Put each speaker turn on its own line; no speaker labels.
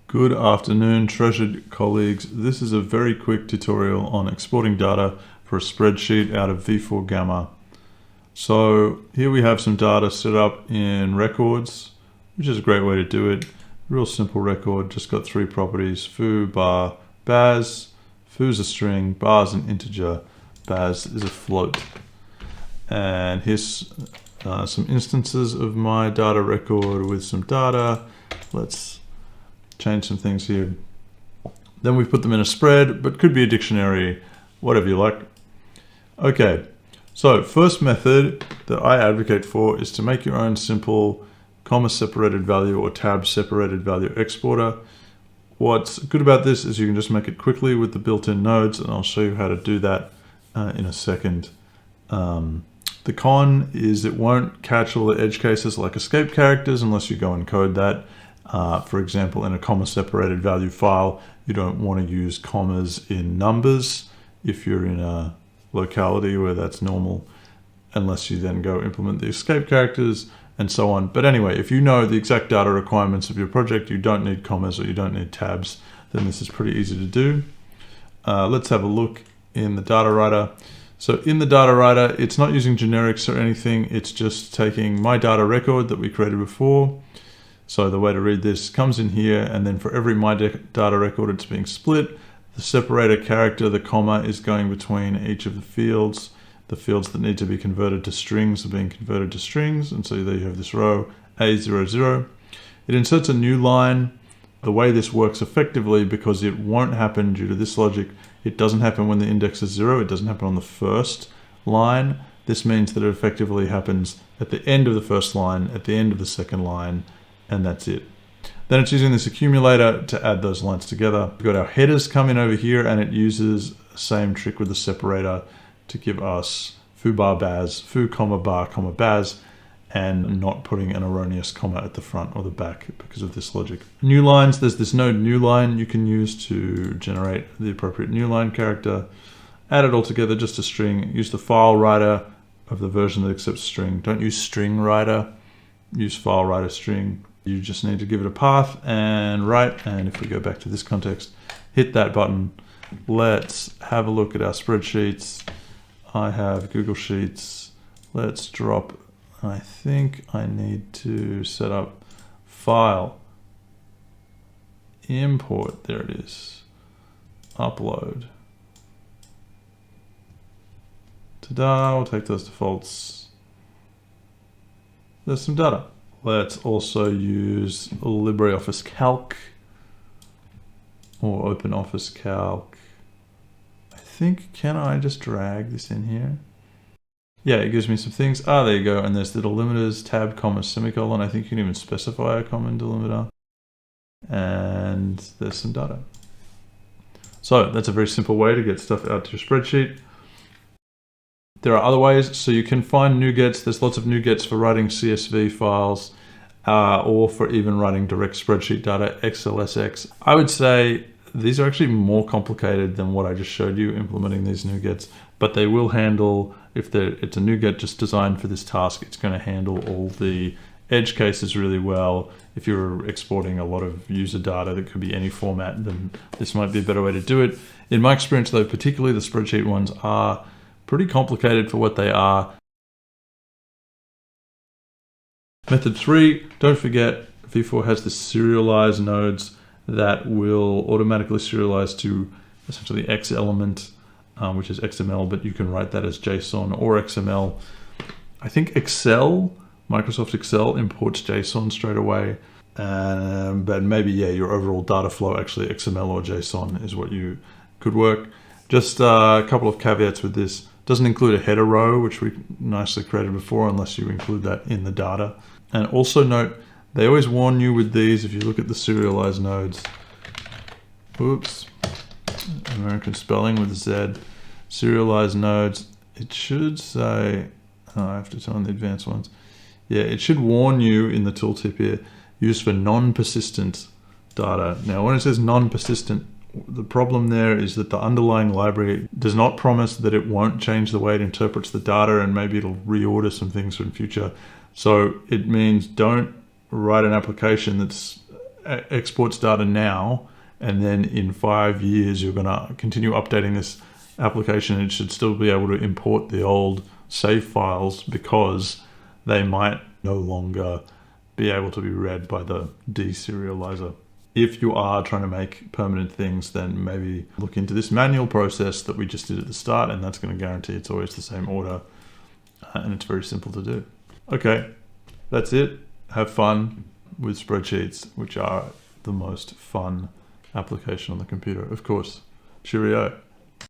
Good afternoon, treasured colleagues. This is a very quick tutorial on exporting data for a spreadsheet out of V4 Gamma. So here we have some data set up in records, which is a great way to do it. Real simple record, just got three properties: foo, bar, baz. Foo's a string, bar's an integer, baz is a float. And here's some instances of my data record with some data. Let's change some things here. Then we put them in a spread, but could be a dictionary, whatever you like. Okay, so first method that I advocate for is to make your own simple comma separated value or tab separated value exporter. What's good about this is you can just make it quickly with the built-in nodes, and I'll show you how to do that in a second. The con is it won't catch all the edge cases like escape characters unless you go and code that. For example, in a comma separated value file, you don't want to use commas in numbers if you're in a locality where that's normal, unless you then go implement the escape characters and so on. But anyway, if you know the exact data requirements of your project, you don't need commas or you don't need tabs, then this is pretty easy to do. Let's have a look in the data writer. So in the data writer, it's not using generics or anything. It's just taking my data record that we created before. So the way to read this comes in here, and then for every my data record, it's being split. The separator character, the comma, is going between each of the fields. The fields that need to be converted to strings are being converted to strings. And so there you have this row A00. It inserts a new line. The way this works effectively, because it won't happen due to this logic, it doesn't happen when the index is 0. It doesn't happen on the first line. This means that it effectively happens at the end of the first line, at the end of the second line, and that's it. Then it's using this accumulator to add those lines together. We've got our headers come in over here, and it uses the same trick with the separator to give us foo bar baz, foo comma bar comma baz, and not putting an erroneous comma at the front or the back because of this logic. New lines, there's this node new line you can use to generate the appropriate new line character. Add it all together, just a string. Use the file writer of the version that accepts string. Don't use string writer, use file writer string. You just need to give it a path and write. And if we go back to this context, hit that button. Let's have a look at our spreadsheets. I have Google Sheets. Let's drop, I think I need to set up file, import, there it is, upload. Ta-da, I'll take those defaults. There's some data. Let's also use LibreOffice Calc or OpenOffice Calc. I think, can I just drag this in here? Yeah, it gives me some things. Ah, there you go. And there's the delimiters, tab, comma, semicolon. I think you can even specify a common delimiter. And there's some data. So that's a very simple way to get stuff out to your spreadsheet. There are other ways. So you can find Nugets. There's lots of Nugets for writing CSV files or for even writing direct spreadsheet data, XLSX. I would say these are actually more complicated than what I just showed you implementing these Nugets, but they will handle, if it's a Nuget just designed for this task, it's going to handle all the edge cases really well. If you're exporting a lot of user data that could be any format, then this might be a better way to do it. In my experience though, particularly the spreadsheet ones are pretty complicated for what they are. Method 3, don't forget, V4 has the serialize nodes that will automatically serialize to essentially X element, which is XML, but you can write that as JSON or XML. I think Excel, Microsoft Excel imports JSON straight away, but maybe, yeah, your overall data flow, actually XML or JSON is what you could work. Just a couple of caveats with this. Doesn't include a header row, which we nicely created before, unless you include that in the data. And also note, they always warn you with these, if you look at the serialized nodes, oops, American spelling with Z, serialized nodes, it should say, oh, I have to turn on the advanced ones. Yeah, it should warn you in the tooltip here, used for non-persistent data. Now, when it says non-persistent, the problem there is that the underlying library does not promise that it won't change the way it interprets the data, and maybe it'll reorder some things in future. So it means don't write an application that's exports data now, and then in 5 years you're going to continue updating this application, it should still be able to import the old save files because they might no longer be able to be read by the deserializer. If you are trying to make permanent things, then maybe look into this manual process that we just did at the start, and that's going to guarantee it's always the same order, and it's very simple to do. Okay, that's it. Have fun with spreadsheets, which are the most fun application on the computer, of course. Cheerio.